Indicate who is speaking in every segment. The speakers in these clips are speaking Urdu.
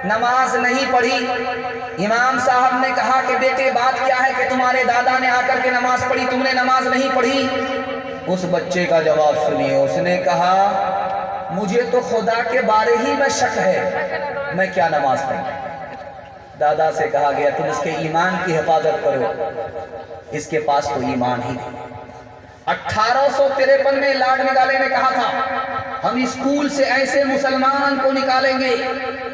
Speaker 1: نماز نہیں پڑھی. امام صاحب نے کہا کہ بیٹے بات کیا ہے کہ تمہارے دادا نے آ کر کے نماز پڑھی, تم نے نماز نہیں پڑھی؟ اس بچے کا جواب سنیے. اس نے کہا مجھے تو خدا کے بارے ہی میں شک ہے, میں کیا نماز پڑھوں. دادا سے کہا گیا تم اس کے ایمان کی حفاظت کرو, اس کے پاس تو ایمان ہی نہیں. 1853 میں لارڈ میگالے نے کہا تھا ہم اسکول سے ایسے مسلمان کو نکالیں گے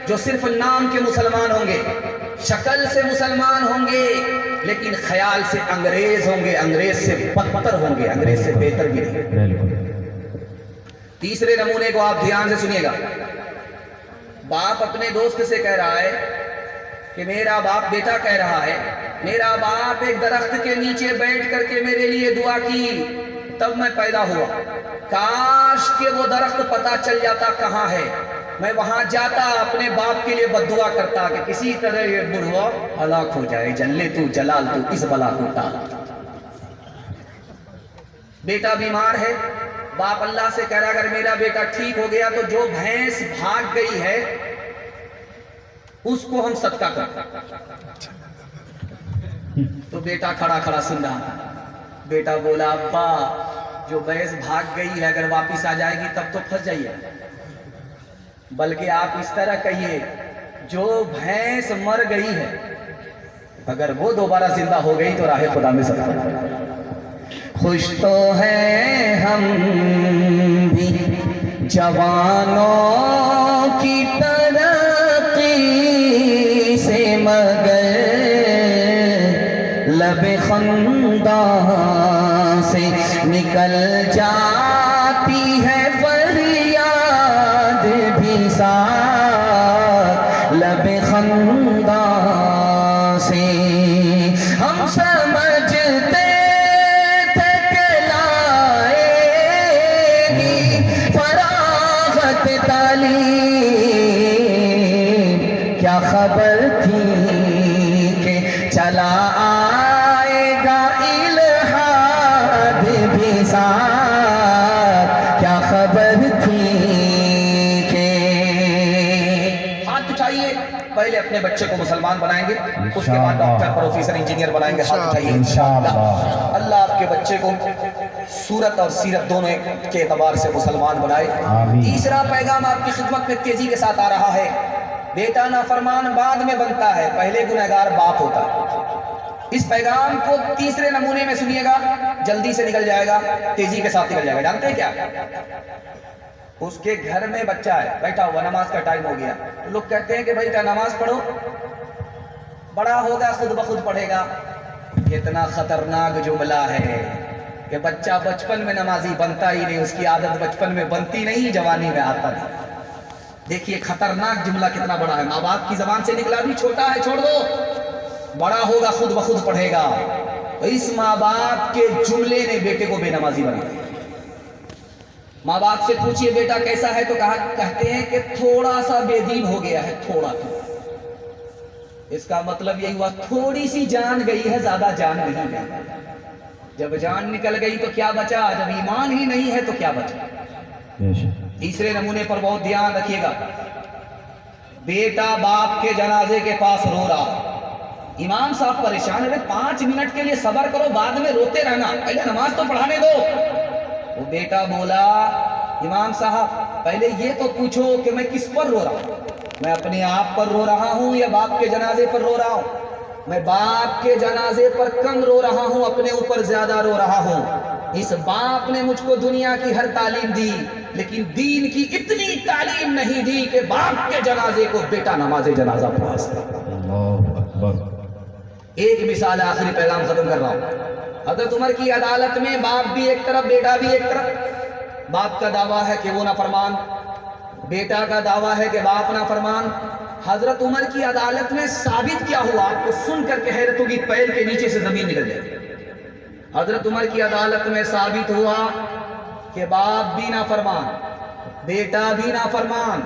Speaker 1: جو صرف نام کے مسلمان ہوں گے, شکل سے مسلمان ہوں گے, لیکن خیال سے انگریز ہوں گے, انگریز سے بدتر ہوں گے, انگریز سے بہتر بھی نہیں. تیسرے نمونے کو آپ دھیان سے سنیے گا. باپ اپنے دوست سے کہہ رہا ہے کہ میرا باپ, بیٹا کہہ رہا ہے میرا باپ ایک درخت کے نیچے بیٹھ کر کے میرے لیے دعا کی تب میں پیدا ہوا, کاش کہ وہ درخت پتہ چل جاتا کہاں ہے, میں وہاں جاتا اپنے باپ کے لیے بددعا کرتا کہ کسی طرح یہ بڑھوا ہلاک ہو جائے, جلے تو جلال تو اس بلا کو ٹال. بیٹا بیمار ہے, باپ اللہ سے کہہ رہا اگر میرا بیٹا ٹھیک ہو گیا تو جو بھینس بھاگ گئی ہے اس کو ہم صدقہ کرتے. تو بیٹا کھڑا کھڑا سن رہا تھا. بیٹا بولا ابا جو بھینس بھاگ گئی ہے اگر واپس آ جائے گی تب تو پھنس جائیے, بلکہ آپ اس طرح کہیے جو بھینس مر گئی ہے اگر وہ دوبارہ زندہ ہو گئی تو راہ خدا میں صدقہ. خوش تو ہیں ہم بھی جوانوں کی ترقی سے, مگر لب خنداں سے نکل جاتی ہے فریاد بھی ساتھ لب خنداں سے. ہم سمجھتے تھے کہ لائے گی فراغت تعلیم, کیا خبر تھی کہ چلا آئے گا الہاد بھی ساتھ, کیا خبر تھی کہ. ہاتھ اٹھائیے, پہلے اپنے بچے کو مسلمان بنائیں گے, اس کے بعد ڈاکٹر, پروفیسر, انجینئر بنائیں گے. ہاتھ اٹھائیے انشاءاللہ. اللہ آپ کے بچے کو صورت اور سیرت دونوں کے اعتبار سے مسلمان بنائے. تیسرا پیغام آپ کی خدمت میں تیزی کے ساتھ آ رہا ہے. بیٹا نافرمان بعد میں بنتا ہے, پہلے گنہگار باپ ہوتا ہے. اس پیغام کو تیسرے نمونے میں سنیے گا, جلدی سے نکل جائے گا, تیزی کے ساتھ نکل جائے گا. جانتے ہیں کیا, اس کے گھر میں بچہ ہے بیٹھا ہوا, نماز کا ٹائم ہو گیا, لوگ کہتے ہیں کہ بیٹا نماز پڑھو, بڑا ہوگا خود بخود پڑھے گا. کتنا خطرناک جملہ ہے کہ بچہ بچپن میں نمازی بنتا ہی نہیں, اس کی عادت بچپن میں بنتی نہیں, جوانی میں آتا نہیں. دیکھیے خطرناک جملہ کتنا بڑا ہے, ماں باپ کی زبان سے نکلا بھی چھوٹا ہے چھوڑ دو, بڑا ہوگا خود بخود پڑھے گا. تو اس ماں باپ کے جملے نے بیٹے کو بے نمازی بنا دیا. ماں باپ سے پوچھئے بیٹا کیسا ہے, تو کہتے ہیں کہ تھوڑا سا بے دین ہو گیا ہے, تھوڑا. اس کا مطلب یہی ہوا تھوڑی سی جان گئی ہے, زیادہ جان نہیں گئی. جب جان نکل گئی تو کیا بچا, جب ایمان ہی نہیں ہے تو کیا بچا. تیسرے نمونے پر بہت دھیان رکھیے گا. بیٹا باپ کے جنازے کے پاس رو رہا, امام صاحب پریشان ہے, 5 منٹ کے لیے صبر کرو, بعد میں روتے رہنا, پہلے نماز تو پڑھانے دو. وہ بیٹا بولا امام صاحب پہلے یہ تو پوچھو کہ میں کس پر رو رہا ہوں, میں اپنے آپ پر رو رہا ہوں یا باپ کے جنازے پر رو رہا ہوں. میں باپ کے جنازے پر کم رو رہا ہوں, اپنے اوپر زیادہ رو رہا ہوں. اس باپ نے مجھ کو دنیا کی ہر تعلیم دی, لیکن دین کی اتنی تعلیم نہیں دی کہ باپ کے جنازے کو بیٹا نماز جنازہ پڑھا سکے. ایک مثال ہے, آخری پیغام ختم کر رہا ہوں. حضرت عمر کی عدالت میں باپ بھی ایک طرف, بیٹا بھی ایک طرف. باپ کا دعویٰ ہے کہ وہ نافرمان, بیٹا کا دعویٰ ہے کہ باپ نافرمان. حضرت عمر کی عدالت میں ثابت کیا ہوا, آپ کو سن کر کے حیرت ہوگی, پیر کے نیچے سے زمین نکل جائے. حضرت عمر کی عدالت میں ثابت ہوا کہ باپ بھی نافرمان, بیٹا بھی نافرمان,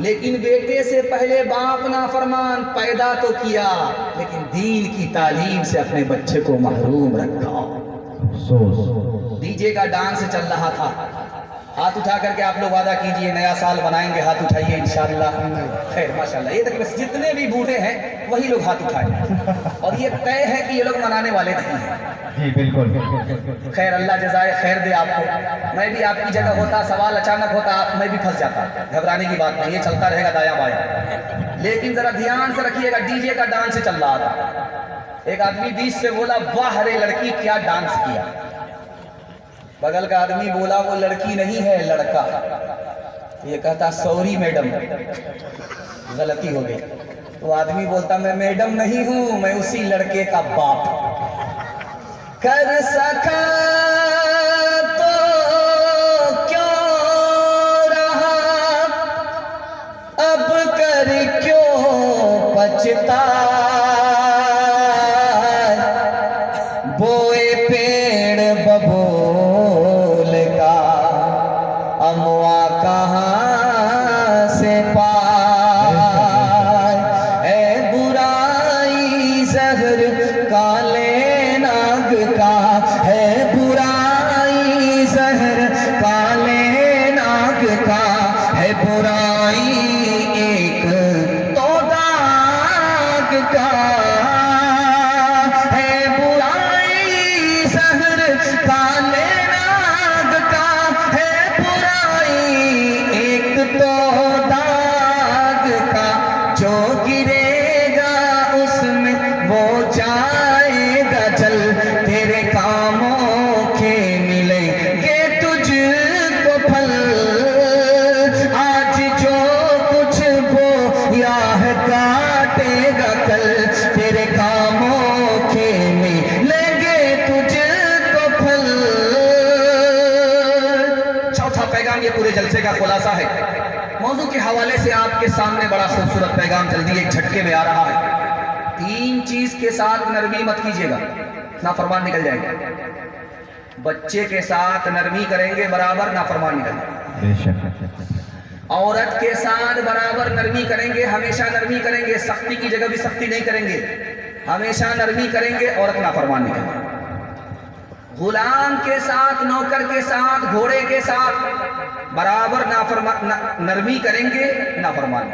Speaker 1: لیکن بیٹے سے پہلے باپ نافرمان پیدا تو کیا, لیکن دین کی تعلیم سے اپنے بچے کو محروم رکھا. ڈی جے کا ڈانس چل رہا تھا, ہاتھ اٹھا کر کے آپ لوگ وعدہ کیجئے نیا سال بنائیں گے, ہاتھ اٹھائیے انشاءاللہ. خیر ماشاءاللہ, یہ تک بس جتنے بھی بوڑھے ہیں وہی لوگ ہاتھ اٹھائیں, اور یہ طے ہے کہ یہ لوگ منانے والے نہیں ہیں.
Speaker 2: جی بالکل.
Speaker 1: خیر اللہ جزائے خیر دے آپ کو. میں بھی آپ کی جگہ ہوتا, سوال اچانک ہوتا, میں بھی پھنس جاتا. گھبرانے کی بات نہیں, یہ چلتا رہے گا دایاں بایاں. لیکن ذرا دھیان سے رکھیے گا, ڈی جے کا ڈانس چل رہا تھا. ایک آدمی بیچ سے بولا واہ رے لڑکی کیا ڈانس کیا. بغل کا آدمی بولا وہ لڑکی نہیں ہے لڑکا. یہ کہتا سوری میڈم, غلطی ہو گئی. تو آدمی بولتا میں میڈم نہیں ہوں, میں اسی لڑکے کا باپ. کر سکا تو کیوں رہا, اب کر کیوں پچھتا. بوئے پیڑ ببول کا, اموا کہاں سے پائے. اے برائی زہر کالے ناگ کا, ہے برائی زہر کالے ناگ کا, ہے برائی ایک تو داغ کا. ہے برائی زہر کالے ناگ کا, ہے برائی ایک تو داغ کا. جو گرے گا اس میں وہ جائے گا جل, تیرے کاموں کے ملیں گے تجھ کو پھل. آج جو کچھ بویا ہے کاٹے گا کل, تیرے کاموں کے ملیں گے تجھ کو پھل. چوتھا پیغام یہ پورے جلسے کا خلاصہ ہے. موضوع کے حوالے سے آپ کے سامنے بڑا خوبصورت پیغام جلدی ایک جھٹکے میں آ رہا ہے. 3 چیز کے ساتھ نرمی مت کیجیے گا, نافرمان نکل جائے گا. بچے کے ساتھ نرمی کریں گے برابر نافرمان نکل جائے گا.
Speaker 2: بے شک.
Speaker 1: عورت کے ساتھ برابر نرمی کریں گے, ہمیشہ نرمی کریں گے, سختی کی جگہ بھی سختی نہیں کریں گے, ہمیشہ نرمی کریں گے, عورت نافرمان نکل جائے گا. غلام کے ساتھ, نوکر کے ساتھ, گھوڑے کے ساتھ برابر نرمی کریں گے, نافرمان.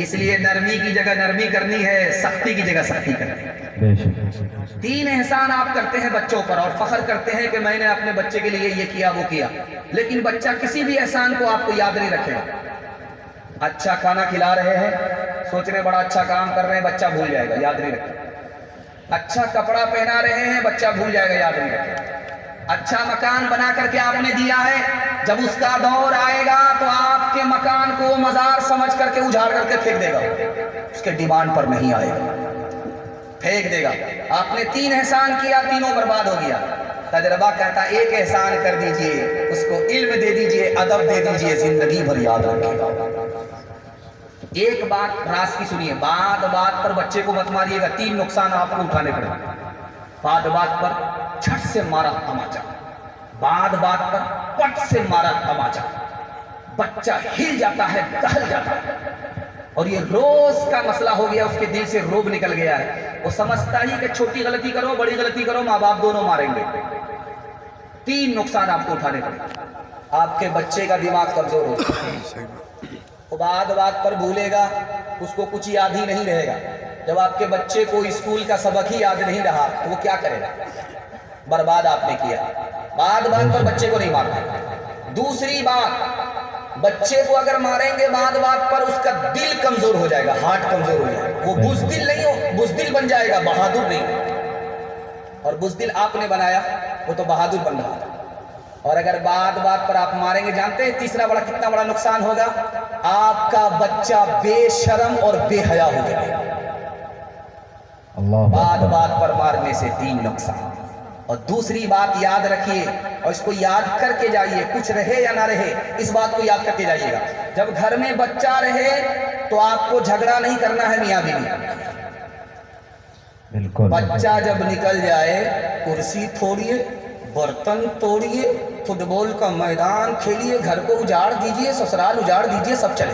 Speaker 1: اس لیے نرمی کی جگہ نرمی کرنی ہے, سختی کی جگہ سختی کرنی ہے.
Speaker 2: بے شک.
Speaker 1: 3 احسان آپ کرتے ہیں بچوں پر اور فخر کرتے ہیں کہ میں نے اپنے بچے کے لیے یہ کیا وہ کیا, لیکن بچہ کسی بھی احسان کو آپ کو یاد نہیں رکھے گا. اچھا کھانا کھلا رہے ہیں, سوچ رہے بڑا اچھا کام کر رہے ہیں, بچہ بھول جائے گا, یاد نہیں رکھے گا. اچھا کپڑا پہنا رہے ہیں, بچہ بھول جائے گا, یاد نہیں رکھے گا. اچھا مکان بنا کر کے آپ نے دیا ہے, جب اس کا دور آئے گا تو آپ کے مکان کو مزار سمجھ کر کے اجاڑ کر کے پھینک دے گا, اس کے ڈیمانڈ پر نہیں آئے گا, پھینک دے گا. آپ نے 3 احسان کیا, تینوں برباد ہو گیا. تجربہ کہتا ایک احسان کر دیجئے, اس کو علم دے دیجئے, ادب دے دیجئے, زندگی بھر یاد رکھے گا. ایک بات راز کی سنیے, بات بات پر بچے کو مت ماریے گا. 3 نقصان آپ کو اٹھانے پڑیں گے. بات بات پر چھٹ سے مارا تماچا, بات بات پر پٹ سے مارا تماچا. بچہ ہل جاتا ہے, دہل جاتا ہے, اور یہ روز کا مسئلہ ہو گیا, اس کے دل سے روب نکل گیا ہے. وہ سمجھتا ہی کہ چھوٹی غلطی کرو بڑی غلطی کرو ماں باپ دونوں ماریں گے. 3 نقصان آپ کو اٹھانے پڑیں گے. آپ کے بچے کا دماغ کمزور ہو جائے, وہ بات بات پر بھولے گا, اس کو کچھ یاد ہی نہیں رہے گا. جب آپ کے بچے کو اسکول کا سبق ہی یاد نہیں رہا تو وہ کیا کرے گا؟ برباد آپ نے کیا. بات بات پر بچے کو نہیں مارنا. دوسری بات, بچے کو اگر ماریں گے بات بات پر, اس کا دل کمزور ہو جائے گا, ہارٹ کمزور ہو جائے گا. وہ بزدل نہیں ہو, بزدل بن جائے گا, بہادر نہیں. اور بزدل آپ نے بنایا, وہ تو بہادر بن رہا ہے. اور اگر بات بات پر آپ ماریں گے, جانتے ہیں تیسرا بڑا کتنا بڑا نقصان ہوگا؟ آپ کا بچہ بے شرم اور بے حیا ہو جائے گا. بات بات پر مارنے سے 3 نقصان. اور دوسری بات یاد رکھیے, اور اس کو یاد کر کے جائیے, کچھ رہے یا نہ رہے, اس بات کو یاد کرتے جائیے گا. جب گھر میں بچہ رہے تو آپ کو جھگڑا نہیں کرنا ہے میاں بیوی. بچہ جب نکل جائے, کرسی توڑیے, برتن توڑیے, فٹ بال کا میدان کھیلیے, گھر کو اجاڑ دیجئے, سسرال اجاڑ دیجئے, سب چلے.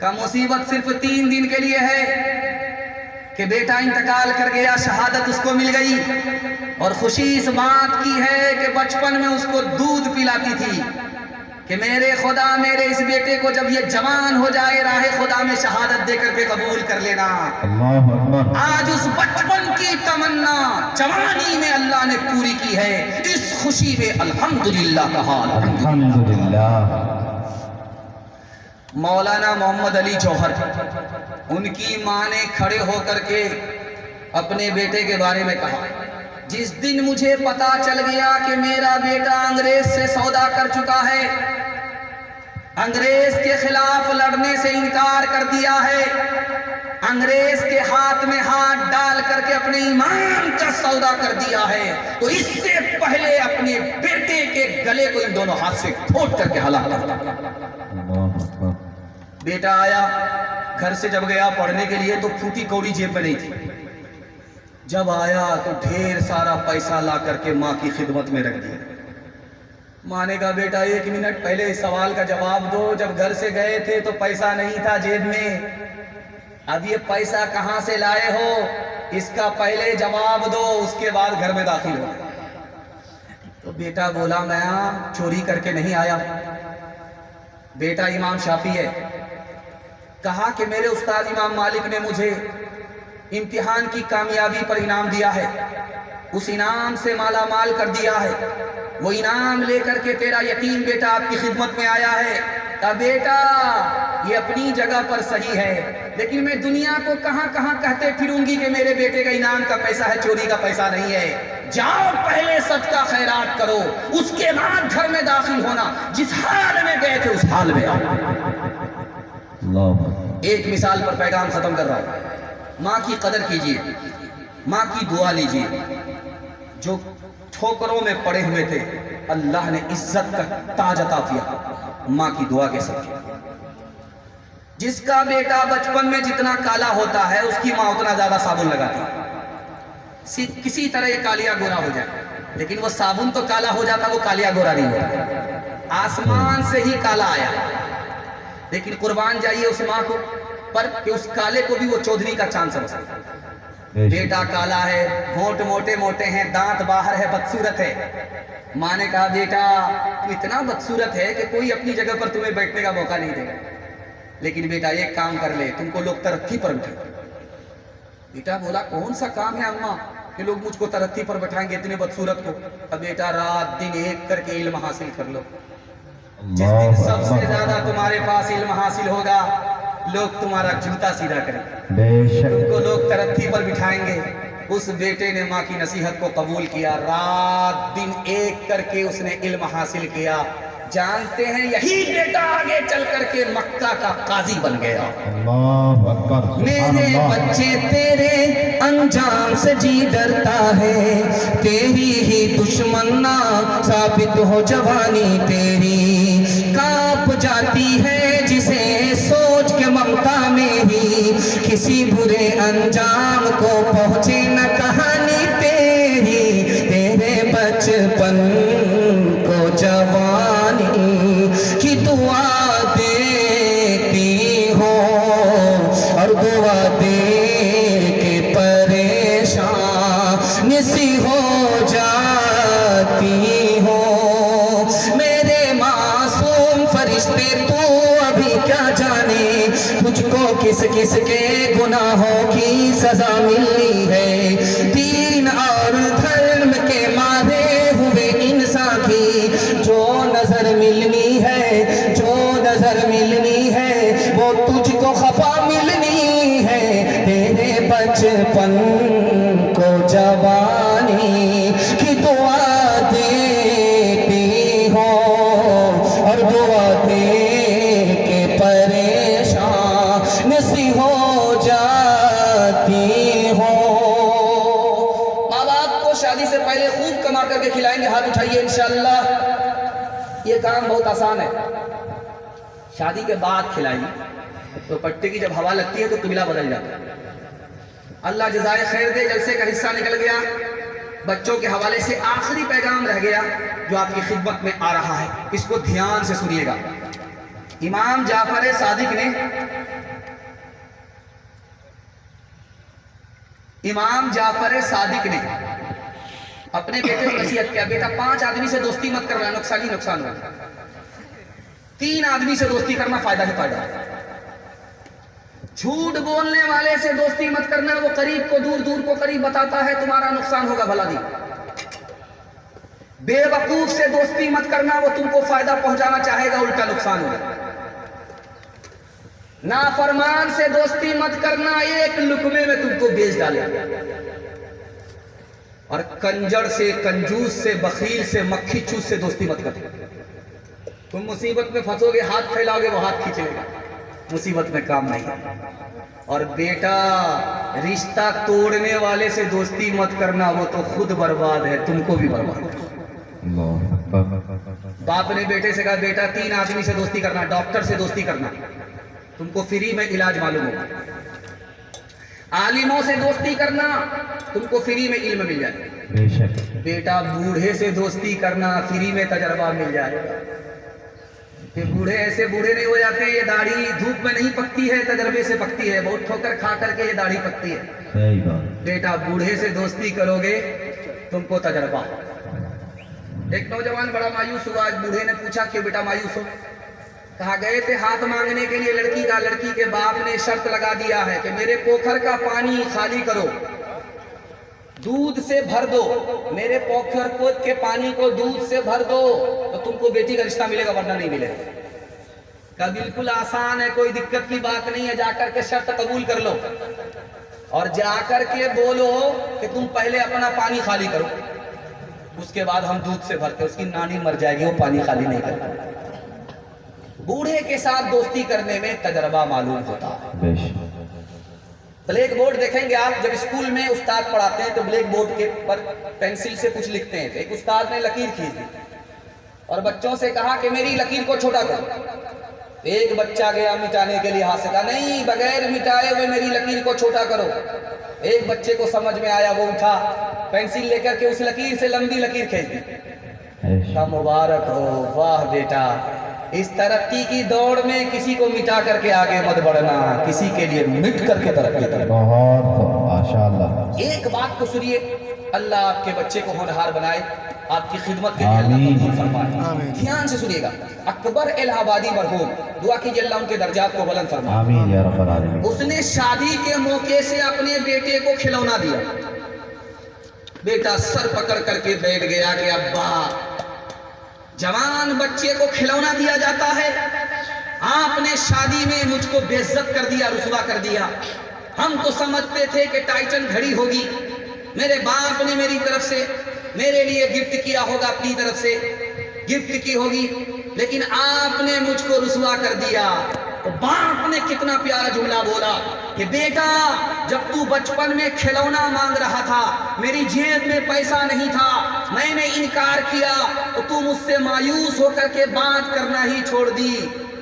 Speaker 1: کا مصیبت صرف 3 دن کے لیے ہے کہ بیٹا انتقال کر گیا، شہادت اس کو مل گئی، اور خوشی اس بات کی ہے کہ بچپن میں اس کو دودھ پلاتی تھی کہ میرے خدا میرے اس بیٹے کو جب یہ جوان ہو جائے راہ خدا میں شہادت دے کر کے قبول کر لینا۔
Speaker 2: اللہ اکبر۔
Speaker 1: آج اس بچپن کی تمنا جوانی میں اللہ نے پوری کی ہے، اس خوشی میں الحمدللہ کہا۔
Speaker 2: الحمدللہ۔
Speaker 1: مولانا محمد علی جوہر، ان کی ماں نے کھڑے ہو کر کے اپنے بیٹے کے بارے میں کہا، جس دن مجھے پتا چل گیا کہ میرا بیٹا انگریز سے سودا کر چکا ہے، انگریز کے خلاف لڑنے سے انکار کر دیا ہے، انگریز کے ہاتھ میں ہاتھ ڈال کر کے اپنے ایمان کا سودا کر دیا ہے، تو اس سے پہلے اپنے بیٹے کے گلے کو ان دونوں ہاتھ سے گھونٹ کر کے ہلاک کر دیا۔ بیٹا آیا گھر سے، جب گیا پڑھنے کے لیے تو پھوٹی کوڑی جیب میں نہیں تھی، جب آیا تو ڈھیر سارا پیسہ لا کر کے ماں کی خدمت میں رکھ دیا۔ ماں نے کہا بیٹا 1 منٹ پہلے اس سوال کا جواب دو، جب گھر سے گئے تھے تو پیسہ نہیں تھا جیب میں، اب یہ پیسہ کہاں سے لائے ہو، اس کا پہلے جواب دو، اس کے بعد گھر میں داخل ہو۔ تو بیٹا بولا میں چوری کر کے نہیں آیا، بیٹا امام شافعی ہے، کہا کہ میرے استاد امام مالک نے مجھے امتحان کی کامیابی پر انعام دیا ہے، اس انعام سے مالا مال کر دیا ہے، وہ انعام لے کر کے تیرا یتیم بیٹا آپ کی خدمت میں آیا ہے۔ کہا بیٹا یہ اپنی جگہ پر صحیح ہے، لیکن میں دنیا کو کہاں کہاں کہتے پھروں گی کہ میرے بیٹے کا انعام کا پیسہ ہے، چوری کا پیسہ نہیں ہے۔ جاؤ پہلے صدقہ خیرات کرو، اس کے بعد گھر میں داخل ہونا، جس حال میں گئے تھے اس حال میں آؤ۔ ایک مثال پر پیغام ختم کر رہا ہوں، ماں کی قدر کیجیے، ماں کی دعا لیجیے۔ جو ٹھوکروں میں پڑے ہوئے تھے اللہ نے عزت کا تاج عطا کیا ماں کی دعا کے ساتھ۔ جس کا بیٹا بچپن میں جتنا کالا ہوتا ہے اس کی ماں اتنا زیادہ صابن لگاتی ہے، کسی طرح یہ کالیا گورا ہو جائے، لیکن وہ صابن تو کالا ہو جاتا، وہ کالیا گورا نہیں ہوتا، آسمان سے ہی کالا آیا۔ لیکن قربان جائیے اس ماں کو پر کہ اس کالے کو بھی وہ چودھری کا چاند سمجھتا۔ بیٹا کالا ہے، ہونٹ موٹے موٹے ہیں، دانت باہر ہے، بدصورت ہے۔ ماں نے کہا بیٹا تو اتنا بدصورت ہے کہ کوئی اپنی جگہ پر تمہیں بیٹھنے کا موقع نہیں دے گا، لیکن بیٹا ایک کام کر لے، تم کو لوگ ترقی پر بٹھائیں۔ بیٹا بولا کون سا کام ہے اماں کہ لوگ مجھ کو ترقی پر بٹھائیں گے اتنے بدصورت کو؟ اب بیٹا رات دن ایک کر کے علم حاصل کر لو، جس دن سب سے زیادہ تمہارے پاس علم حاصل ہوگا لوگ تمہارا جوتا سیدھا کریں گے، تم کو لوگ ترقی پر بٹھائیں گے۔ اس بیٹے نے ماں کی نصیحت کو قبول کیا، رات دن ایک کر کے اس نے علم حاصل کیا۔ جانتے ہیں یہی بیٹا آگے چل کر کے مکہ کا قاضی بن گیا۔
Speaker 2: اللہ اکبر۔
Speaker 1: میرے بچے تیرے انجام سے جی ڈرتا ہے، تیری ہی دشمن نہ ثابت ہو جوانی تیری، کانپ جاتی ہے جسے سوچ کے ممتا میری، کسی برے انجام کو پہنچے نہ کہانی تیری، تیرے بچپن کو جوانی کی دعا دیتی ہو، اور دعا دے کے پریشان سی ہو جاتی ہو۔ میرے معصوم فرشتے تو ابھی کیا جانے تجھ کو کس کس کے گناہوں کی سزا ملنی ہے، دین اور دھرم کے مارے ہوئے انسان کی جو نظر ملنی ہے، جو نظر ملنی ہے وہ تجھ کو خفا ملنی ہے، تیرے بچپن کو جوانی کی دعا دیتی ہو، اور دعا دے کے پریشان سی ہو جاتی ہو۔ ماں باپ کو شادی سے پہلے خوب کما کر کے کھلائیں گے، ہاتھ اٹھائیے انشاءاللہ۔ یہ کام بہت آسان ہے، شادی کے بعد کھلائیے تو پٹے کی جب ہوا لگتی ہے تو قبلہ بدل جاتا ہے۔ اللہ جزائے خیر دے، جلسے کا حصہ نکل گیا، بچوں کے حوالے سے آخری پیغام رہ گیا جو آپ کی خدمت میں آ رہا ہے، اس کو دھیان سے سنیے گا۔ امام جعفر صادق نے اپنے بیٹے کو نصیحت کیا، بیٹا 5 آدمی سے دوستی مت کرنا، نقصان ہی نقصان ہوگا، 3 آدمی سے دوستی کرنا فائدہ ہی فائدہ ہے۔ جھوٹ بولنے والے سے دوستی مت کرنا، وہ قریب کو دور، دور کو قریب بتاتا ہے، تمہارا نقصان ہوگا بھلا دی۔ بے وقوف سے دوستی مت کرنا، وہ تم کو فائدہ پہنچانا چاہے گا، الٹا نقصان ہوگا۔ نافرمان سے دوستی مت کرنا، ایک لقمے میں تم کو بیچ ڈالے گا۔ اور کنجر سے، کنجوس سے، بخیل سے، مکھی چوس سے دوستی مت کرنا۔ تم مصیبت میں پھنسو گے، ہاتھ پھیلاؤ گے، وہ ہاتھ کھینچے گا، مصیبت میں کام نہیں ہے۔ اور بیٹا رشتہ توڑنے والے سے دوستی مت کرنا، وہ تو خود برباد ہے، تم کو بھی برباد ہے۔
Speaker 2: اللہ اکبر۔
Speaker 1: باپ نے بیٹے سے کہا بیٹا 3 آدمی سے دوستی کرنا، ڈاکٹر سے دوستی کرنا، تم کو فری میں علاج معلوم ہوگا۔ عالموں سے دوستی کرنا، تم کو فری میں علم مل جائے گا۔
Speaker 2: بے شک۔
Speaker 1: بیٹا بوڑھے سے دوستی کرنا، فری میں تجربہ مل جائے گا۔ کہ بوڑھے ایسے بوڑھے نہیں ہو جاتے، یہ داڑھی دھوپ میں نہیں پکتی ہے، تجربے سے پکتی ہے، بہت ٹھوکر کھا کر کے یہ داڑھی پکتی ہے۔
Speaker 2: صحیح بات۔
Speaker 1: بیٹا بوڑھے سے دوستی کرو گے، تم کو تجربہ۔ ایک نوجوان بڑا مایوس ہوا، بوڑھے نے پوچھا کہ بیٹا مایوس ہو؟ کہا گئے تھے ہاتھ مانگنے کے لیے لڑکی کا، لڑکی کے باپ نے شرط لگا دیا ہے کہ میرے پوکھر کا پانی خالی کرو، دودھ سے بھر دو، میرے پوکھر کے پانی کو دودھ سے بھر دو تو تم کو بیٹی کا رشتہ ملے گا، ورنہ نہیں ملے گا۔ کہا بالکل آسان ہے، کوئی دقت کی بات نہیں ہے، جا کر کے شرط قبول کر لو اور جا کر کے بولو کہ تم پہلے اپنا پانی خالی کرو، اس کے بعد ہم دودھ سے بھرتے۔ اس کی نانی مر جائے گی، وہ پانی خالی نہیں کرتا۔ بوڑھے کے ساتھ دوستی کرنے میں تجربہ معلوم ہوتا ہے۔
Speaker 2: بے شک۔
Speaker 1: بلیک بورڈ دیکھیں گے آپ، جب اسکول میں استاد پڑھاتے ہیں تو بلیک بورڈ کے پر پینسل سے کچھ لکھتے ہیں۔ ایک استاد نے لکیر کھینچ دی اور بچوں سے کہا کہ میری لکیر کو چھوٹا کرو۔ ایک بچہ گیا مٹانے کے لیے، ہاتھ سے کہا نہیں، بغیر مٹائے ہوئے میری لکیر کو چھوٹا کرو۔ ایک بچے کو سمجھ میں آیا، وہ اٹھا پینسل لے کر کے اس لکیر سے لمبی لکیر کھینچ دی۔ کہا مبارک ہو، واہ بیٹا، اس ترقی کی دوڑ میں کسی کو مٹا کر کے آگے مت بڑھنا، کسی کے لیے مٹ کر کے ترقی کرنا۔
Speaker 2: بہت ماشاءاللہ۔
Speaker 1: ایک بات کو سنیے، اللہ آپ کے بچے کو ہونہار بنائے، آپ کی خدمت کے لیے اللہ قبول فرمائے۔ دھیان سے سنیے گا، اکبر الہ آبادی مرحوم، دعا کیجیے اللہ ان کے درجات کو بلند فرمائے۔
Speaker 2: آمین یا رب العالمین۔
Speaker 1: اس نے شادی کے موقع سے اپنے بیٹے کو کھلونا دیا۔ بیٹا سر پکڑ کر کے بیٹھ گیا کہ ابا، جوان بچے کو کھلونا دیا جاتا ہے، آپ نے شادی میں مجھ کو بے عزت کر دیا، رسوا کر دیا۔ ہم تو سمجھتے تھے کہ ٹائٹن گھڑی ہوگی، میرے باپ نے میری طرف سے میرے لیے گفٹ کیا ہوگا، اپنی طرف سے گفٹ کی ہوگی، لیکن آپ نے مجھ کو رسوا کر دیا۔ تو باپ نے کتنا پیارا جملہ بولا کہ بیٹا جب تو بچپن میں کھلونا مانگ رہا تھا، میری جیب میں پیسہ نہیں تھا، میں نے انکار کیا تو تو مجھ سے مایوس ہو کر کے بات کرنا ہی چھوڑ دی۔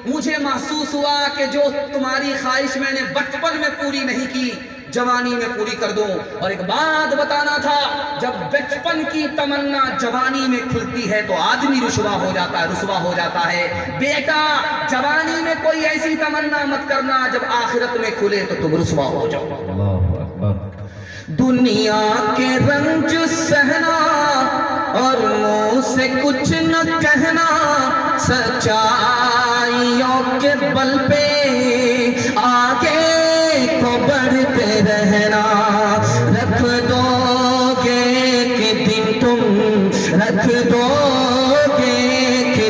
Speaker 1: مجھے محسوس ہوا کہ جو تمہاری خواہش میں نے بچپن میں پوری نہیں کی، جوانی میں پوری کر دوں۔ اور ایک بات بتانا تھا، جب بچپن کی تمنا جوانی میں کھلتی ہے تو آدمی رسوا ہو جاتا ہے۔ بیٹا جوانی میں کوئی ایسی تمنا مت کرنا، جب آخرت میں کھلے تو تم رسوا ہو جاؤ۔
Speaker 2: اللہ اکبر۔
Speaker 1: دنیا کے رنج سہنا اور منہ سے کچھ نہ کہنا، سچائیوں کے بل پہ آگے کو بڑھتے رہنا۔ رکھ دو گے کہ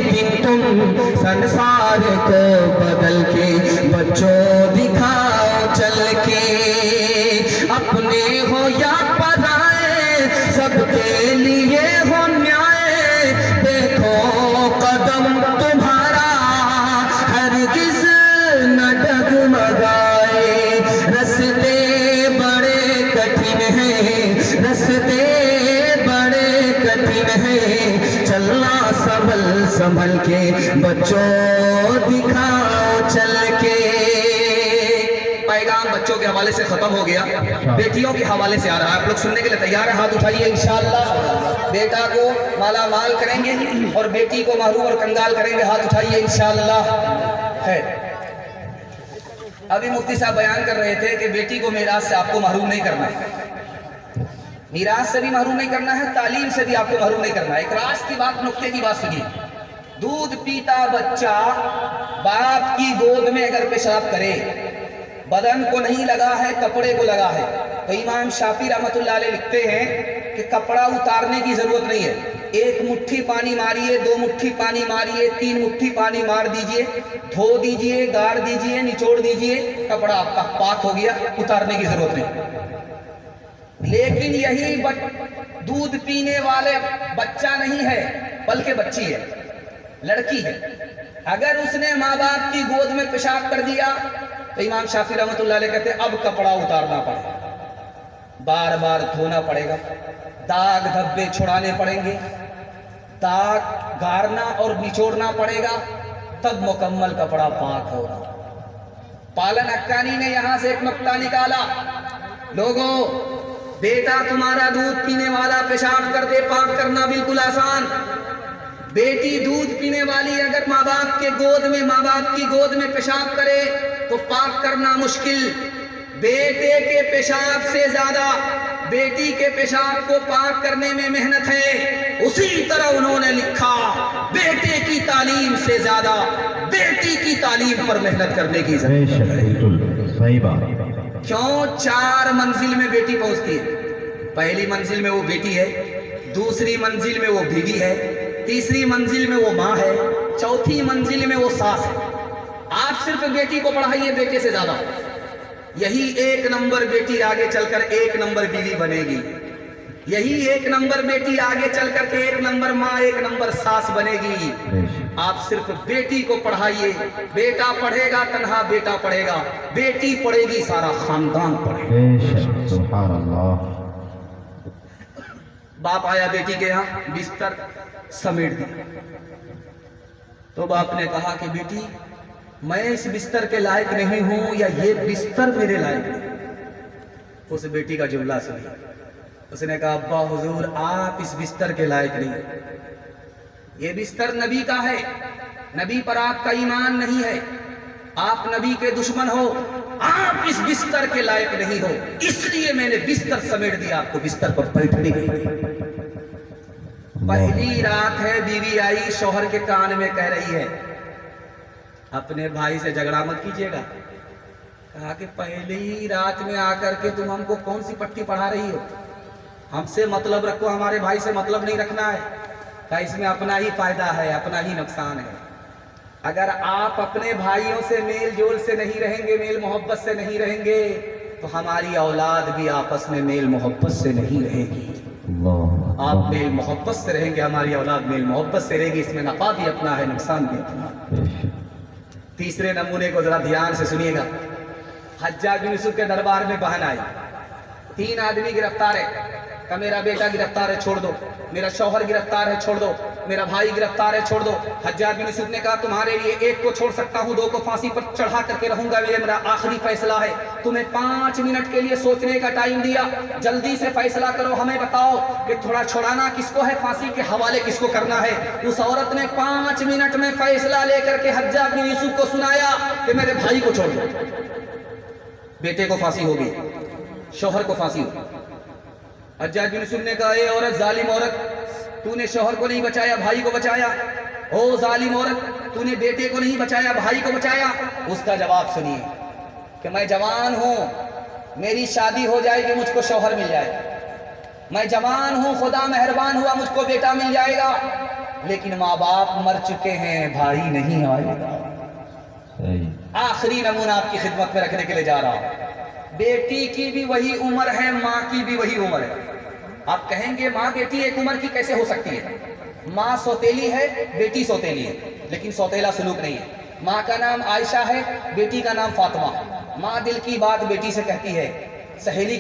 Speaker 1: دن تم سنسار کو بدل کے، بچوں دکھاؤ چل کے، اپنے ہو یا پرائے سب کے لیے ہو نیائے۔ دیکھو قدم تمہارا ہرگز نہ ڈگمگائے، رستے بڑے کٹھن ہیں، چلنا سنبھل کے، بچوں دکھاؤ چل کے۔ پیغام بچوں کے حوالے سے ختم ہو گیا، بیٹیوں کے حوالے سے آ رہا ہے۔ آپ لوگ سننے کے لیے تیار ہیں؟ ہاتھ اٹھائیے۔ انشاءاللہ بیٹا کو مالا مال کریں گے اور بیٹی کو محروم اور کنگال کریں گے۔ ہاتھ اٹھائیے انشاءاللہ۔ خیر، ابھی مفتی صاحب بیان کر رہے تھے کہ بیٹی کو میراث سے آپ کو محروم نہیں کرنا ہے، میراث سے بھی محروم نہیں کرنا ہے، تعلیم سے بھی آپ کو محروم نہیں کرنا ہے۔ ایک راز کی بات، نقطے کی بات سنیے، دودھ پیتا بچہ باپ کی گود میں اگر پیشاب کرے، بدن کو نہیں لگا ہے، کپڑے کو لگا ہے، تو امام شافعی رحمۃ اللہ علیہ لکھتے ہیں کہ کپڑا اتارنے کی ضرورت نہیں ہے، ایک مٹھی پانی ماریے، 2 مٹھی پانی ماریے، 3 مٹھی پانی مار دیجئے، دھو دیجئے، گاڑ دیجئے، نچوڑ دیجئے، کپڑا آپ کا پاک ہو گیا، اتارنے کی ضرورت نہیں۔ لیکن یہی دودھ پینے والے بچہ نہیں ہے بلکہ بچی ہے، لڑکی ہے، اگر اس نے ماں باپ کی گود میں پیشاب کر دیا تو امام شافعی رحمۃ اللہ علیہ کہتے ہیں اب کپڑا اتارنا پڑے گا، بار بار دھونا پڑے گا، داغ دھبے چھڑانے پڑیں گے، داغ گارنا اور نچوڑنا پڑے گا، تب مکمل کپڑا پاک ہوگا۔ پالن حقانی نے یہاں سے ایک نقطہ نکالا، لوگوں بیٹا تمہارا دودھ پینے والا پیشاب کر دے، پاک کرنا بالکل آسان، بیٹی دودھ پینے والی اگر ماں باپ کی گود میں پیشاب کرے تو پاک کرنا مشکل، بیٹے کے پیشاب سے زیادہ بیٹی کے پیشاب کو پاک کرنے میں محنت ہے۔ اسی طرح انہوں نے لکھا بیٹے کی تعلیم سے زیادہ بیٹی کی تعلیم پر محنت کرنے کی ضرورت ہے۔
Speaker 2: بالکل صحیح بات۔
Speaker 1: کیوں 4 منزل میں بیٹی پہنچتی ہے؟ پہلی منزل میں وہ بیٹی ہے، دوسری منزل میں وہ بیوی ہے، تیسری منزل میں وہ ماں ہے، چوتھی منزل میں وہ ساس ہے۔ آپ صرف بیٹی کو پڑھائیے بیٹے سے زیادہ، یہی 1 نمبر بیٹی آگے چل کر 1 نمبر بیوی بنے گی، یہی 1 نمبر بیٹی آگے چل کر کے 1 نمبر ماں 1 نمبر ساس بنے گی۔ آپ صرف بیٹی کو پڑھائیے، بیٹا پڑھے گا تنہا بیٹا پڑھے گا، بیٹی پڑھے گی سارا خاندان پڑھے گا۔
Speaker 2: بے شک، سبحان اللہ۔
Speaker 1: باپ آیا بیٹی کے یہاں، بستر سمیٹ دیا، تو باپ نے کہا کہ بیٹی میں اس بستر کے لائق نہیں ہوں یا یہ بستر میرے لائق نہیں۔ اس بیٹی کا جملہ سنی، اس نے کہا ابا حضور آپ اس بستر کے لائق نہیں، یہ بستر نبی کا ہے، نبی پر آپ کا ایمان نہیں ہے، آپ نبی کے دشمن ہو، آپ اس بستر کے لائق نہیں ہو، اس لیے میں نے بستر سمیٹ دیا، آپ کو بستر پر بیٹھنے کی۔ پہلی رات ہے، بیوی آئی، شوہر کے کان میں کہہ رہی ہے اپنے بھائی سے جھگڑا مت کیجیے گا۔ کہا کہ پہلی رات میں آ کر کے تم ہم کو کون سی پٹی پڑھا رہی ہو، ہم سے مطلب رکھو، ہمارے بھائی سے مطلب نہیں رکھنا ہے۔ کہا اس میں اپنا ہی فائدہ ہے، اپنا ہی نقصان ہے، اگر آپ اپنے بھائیوں سے میل جول سے نہیں رہیں گے، میل محبت سے نہیں رہیں گے، تو ہماری اولاد بھی آپس میں میل محبت سے نہیں رہے گی۔ آپ میل محبت سے رہیں گے، ہماری اولاد میل محبت سے رہے گی، اس میں نفع بھی اپنا ہے، نقصان بھی اپنا ہے۔ تیسرے نمونے کو ذرا دھیان سے سنیے گا، حجاج بن یوسف کے دربار میں بہن آئی، 3 آدمی گرفتار ہے، کہ میرا بیٹا گرفتار ہے چھوڑ دو، میرا شوہر گرفتار ہے چھوڑ دو، میرا بھائی گرفتار ہے چھوڑ دو۔ حجاج بن یوسف نے کہا تمہارے لیے 1 کو چھوڑ سکتا ہوں، 2 کو پھانسی پر چڑھا کر کے رہوں گا، یہ میرا آخری فیصلہ ہے، تمہیں 5 منٹ کے لیے سوچنے کا ٹائم دیا، جلدی سے فیصلہ کرو، ہمیں بتاؤ کہ تھوڑا چھوڑانا کس کو ہے، پھانسی کے حوالے کس کو کرنا ہے۔ اس عورت نے 5 منٹ میں فیصلہ لے کر کے حجاج بن یوسف کو سنایا کہ میرے بھائی کو چھوڑ دو، بیٹے کو پھانسی ہوگی، شوہر کو پھانسی ہوگی۔ حجاج بن یوسف نے کہا اے عورت، ظالم عورت، تو نے شوہر کو نہیں بچایا، بھائی کو بچایا، او ظالم عورت، تو نے بیٹے کو نہیں بچایا، بھائی کو بچایا۔ اس کا جواب سنیے کہ میں جوان ہوں، میری شادی ہو جائے گی، مجھ کو شوہر مل جائے گا، میں جوان ہوں، خدا مہربان ہوا مجھ کو بیٹا مل جائے گا، لیکن ماں باپ مر چکے ہیں، بھائی نہیں آئے گا۔ آخری نمونہ آپ کی خدمت میں رکھنے کے لیے جا رہا ہوں، بیٹی کی بھی وہی عمر ہے، ماں کی بھی وہی عمر ہے۔ آپ کہیں گے ماں بیٹی ایک عمر کی کیسے ہو سکتی ہے؟ ماں سوتیلی ہے، بیٹی سوتیلی ہے، لیکن سوتیلا سلوک نہیں ہے۔ ماں کا نام عائشہ ہے، بیٹی کا نام فاطمہ۔ ماں دل کی بات بیٹی سے کہتی ہے، سہیلی